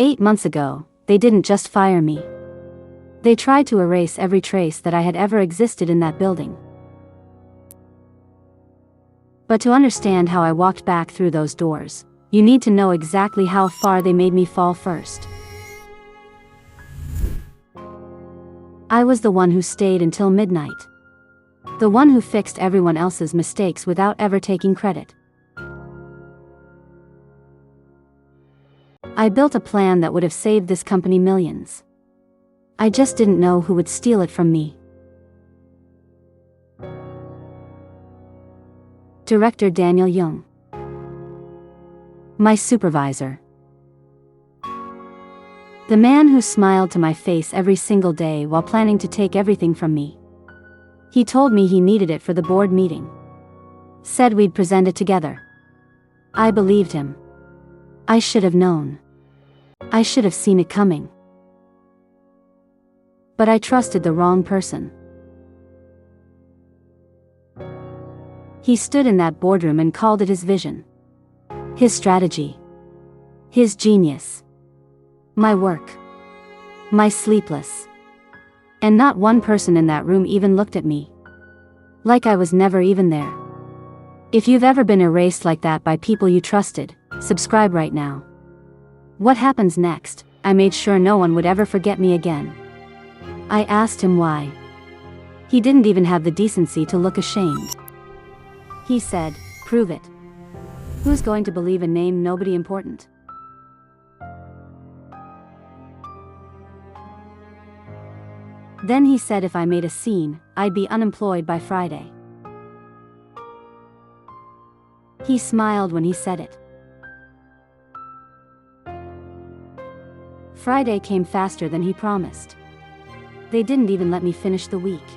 8 months ago, they didn't just fire me. They tried to erase every trace that I had ever existed in that building. But to understand how I walked back through those doors, you need to know exactly how far they made me fall first. I was the one who stayed until midnight. The one who fixed everyone else's mistakes without ever taking credit. I built a plan that would have saved this company millions. I just didn't know who would steal it from me. Director Daniel Young. My supervisor. The man who smiled to my face every single day while planning to take everything from me. He told me he needed it for the board meeting. Said we'd present it together. I believed him. I should have known. I should have seen it coming. But I trusted the wrong person. He stood in that boardroom and called it his vision. His strategy. His genius. My work. My sleepless. And not one person in that room even looked at me. Like I was never even there. If you've ever been erased like that by people you trusted, subscribe right now. What happens next? I made sure no one would ever forget me again. I asked him why. He didn't even have the decency to look ashamed. He said, "Prove it. Who's going to believe a name nobody important?" Then he said if I made a scene, I'd be unemployed by Friday. He smiled when he said it. Friday came faster than he promised. They didn't even let me finish the week.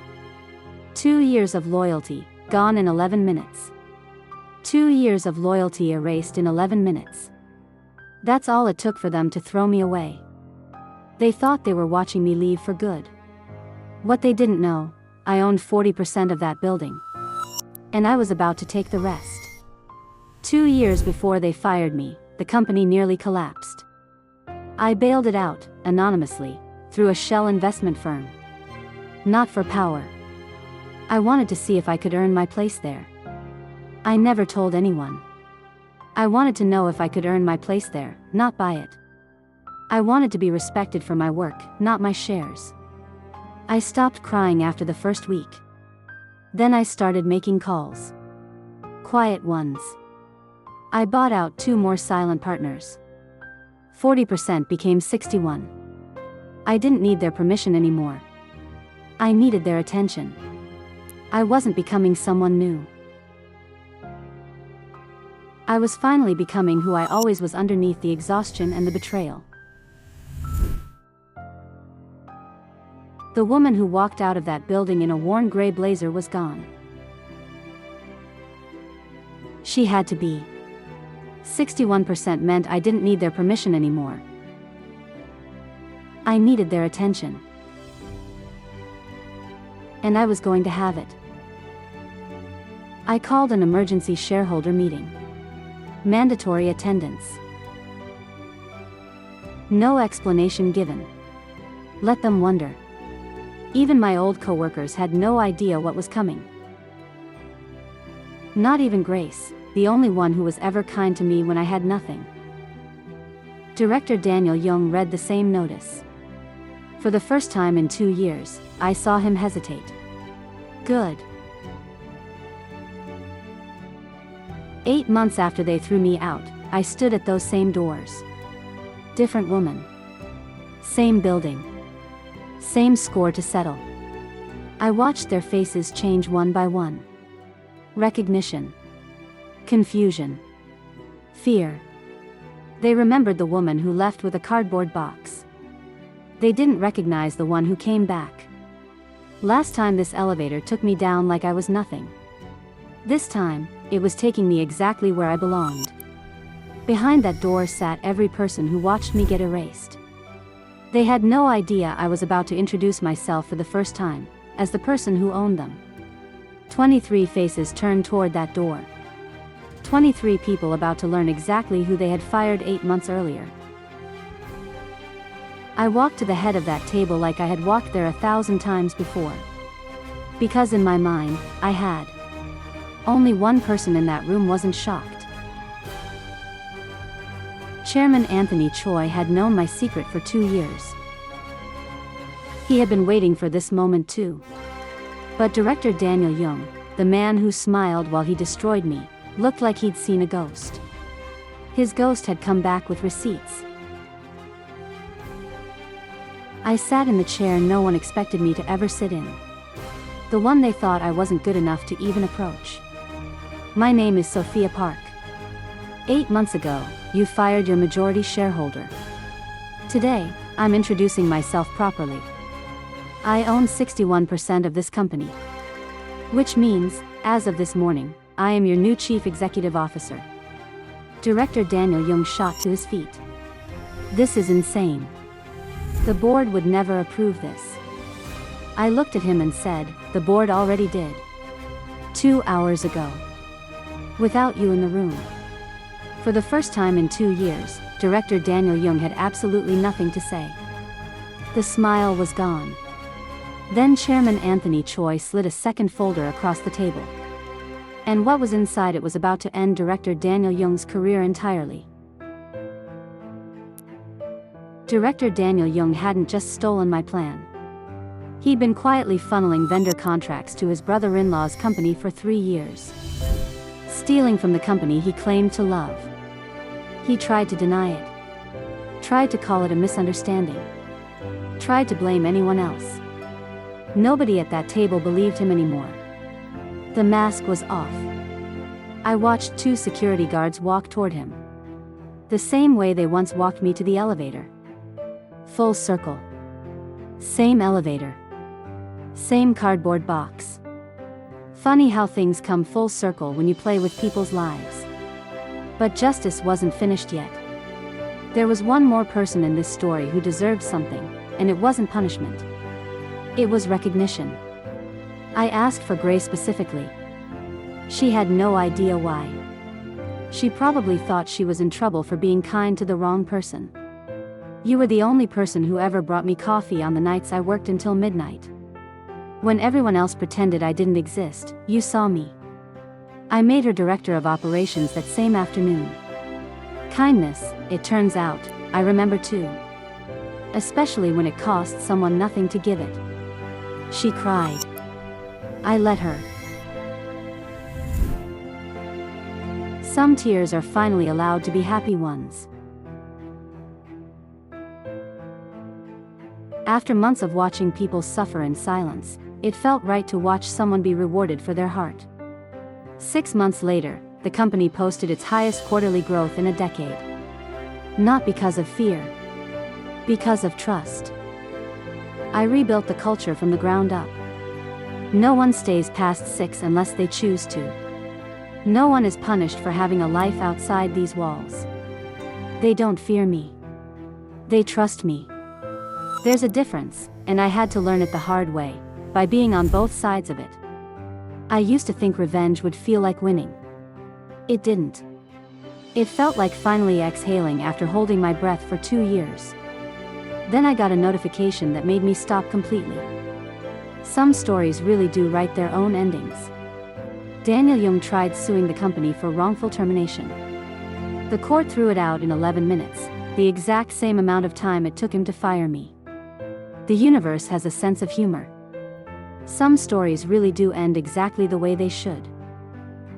2 years of loyalty, gone in 11 minutes. 2 years of loyalty erased in 11 minutes. That's all it took for them to throw me away. They thought they were watching me leave for good. What they didn't know, I owned 40% of that building. And I was about to take the rest. 2 years before they fired me, the company nearly collapsed. I bailed it out, anonymously, through a shell investment firm. Not for power. I wanted to see if I could earn my place there. I never told anyone. I wanted to know if I could earn my place there, not buy it. I wanted to be respected for my work, not my shares. I stopped crying after the first week. Then I started making calls. Quiet ones. I bought out 2 more silent partners. 40% became 61. I didn't need their permission anymore. I needed their attention. I wasn't becoming someone new. I was finally becoming who I always was underneath the exhaustion and the betrayal. The woman who walked out of that building in a worn gray blazer was gone. She had to be. 61% meant I didn't need their permission anymore. I needed their attention. And I was going to have it. I called an emergency shareholder meeting. Mandatory attendance. No explanation given. Let them wonder. Even my old coworkers had no idea what was coming. Not even Grace, the only one who was ever kind to me when I had nothing. Director Daniel Young read the same notice. For the first time in 2 years, I saw him hesitate. Good. 8 months after they threw me out, I stood at those same doors. Different woman. Same building. Same score to settle. I watched their faces change one by one. Recognition. Confusion. Fear. They remembered the woman who left with a cardboard box. They didn't recognize the one who came back. Last time this elevator took me down like I was nothing. This time, it was taking me exactly where I belonged. Behind that door sat every person who watched me get erased. They had no idea I was about to introduce myself for the first time, as the person who owned them. 23 faces turned toward that door. 23 people about to learn exactly who they had fired 8 months earlier. I walked to the head of that table like I had walked there 1,000 times before. Because in my mind, I had. Only one person in that room wasn't shocked. Chairman Anthony Choi had known my secret for 2 years. He had been waiting for this moment too. But Director Daniel Young, the man who smiled while he destroyed me, looked like he'd seen a ghost. His ghost had come back with receipts. I sat in the chair no one expected me to ever sit in. The one they thought I wasn't good enough to even approach. My name is Sophia Park. 8 months ago, you fired your majority shareholder. Today, I'm introducing myself properly. I own 61% of this company. Which means, as of this morning, I am your new chief executive officer. Director Daniel Young shot to his feet. This is insane. The board would never approve this. I looked at him and said, the board already did. 2 hours ago. Without you in the room. For the first time in 2 years, Director Daniel Young had absolutely nothing to say. The smile was gone. Then Chairman Anthony Choi slid a second folder across the table. And what was inside it was about to end Director Daniel Young's career entirely. Director Daniel Young hadn't just stolen my plan. He'd been quietly funneling vendor contracts to his brother-in-law's company for 3 years. Stealing from the company he claimed to love. He tried to deny it. Tried to call it a misunderstanding. Tried to blame anyone else. Nobody at that table believed him anymore. The mask was off. I watched 2 security guards walk toward him. The same way they once walked me to the elevator. Full circle. Same elevator. Same cardboard box. Funny how things come full circle when you play with people's lives. But justice wasn't finished yet. There was one more person in this story who deserved something, and it wasn't punishment. It was recognition. I asked for Grace specifically. She had no idea why. She probably thought she was in trouble for being kind to the wrong person. You were the only person who ever brought me coffee on the nights I worked until midnight. When everyone else pretended I didn't exist, you saw me. I made her director of operations that same afternoon. Kindness, it turns out, I remember too. Especially when it cost someone nothing to give it. She cried. I let her. Some tears are finally allowed to be happy ones. After months of watching people suffer in silence, it felt right to watch someone be rewarded for their heart. 6 months later, the company posted its highest quarterly growth in a decade. Not because of fear. Because of trust. I rebuilt the culture from the ground up. No one stays past 6 unless they choose to. No one is punished for having a life outside these walls. They don't fear me. They trust me. There's a difference, and I had to learn it the hard way, by being on both sides of it. I used to think revenge would feel like winning. It didn't. It felt like finally exhaling after holding my breath for 2 years. Then I got a notification that made me stop completely. Some stories really do write their own endings. Daniel Young tried suing the company for wrongful termination. The court threw it out in 11 minutes, the exact same amount of time it took him to fire me. The universe has a sense of humor. Some stories really do end exactly the way they should.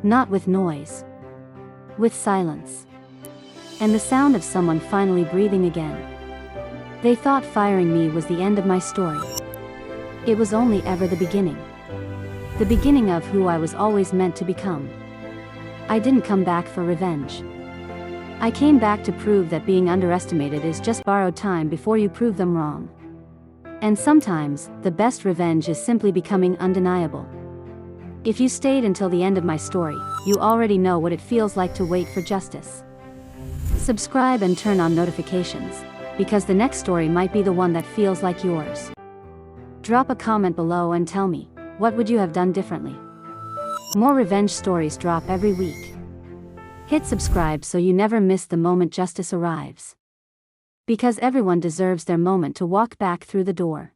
Not with noise. With silence. And the sound of someone finally breathing again. They thought firing me was the end of my story. It was only ever the beginning. The beginning of who I was always meant to become. I didn't come back for revenge. I came back to prove that being underestimated is just borrowed time before you prove them wrong. And sometimes, the best revenge is simply becoming undeniable. If you stayed until the end of my story, you already know what it feels like to wait for justice. Subscribe and turn on notifications, because the next story might be the one that feels like yours. Drop a comment below and tell me, what would you have done differently? More revenge stories drop every week. Hit subscribe so you never miss the moment justice arrives. Because everyone deserves their moment to walk back through the door.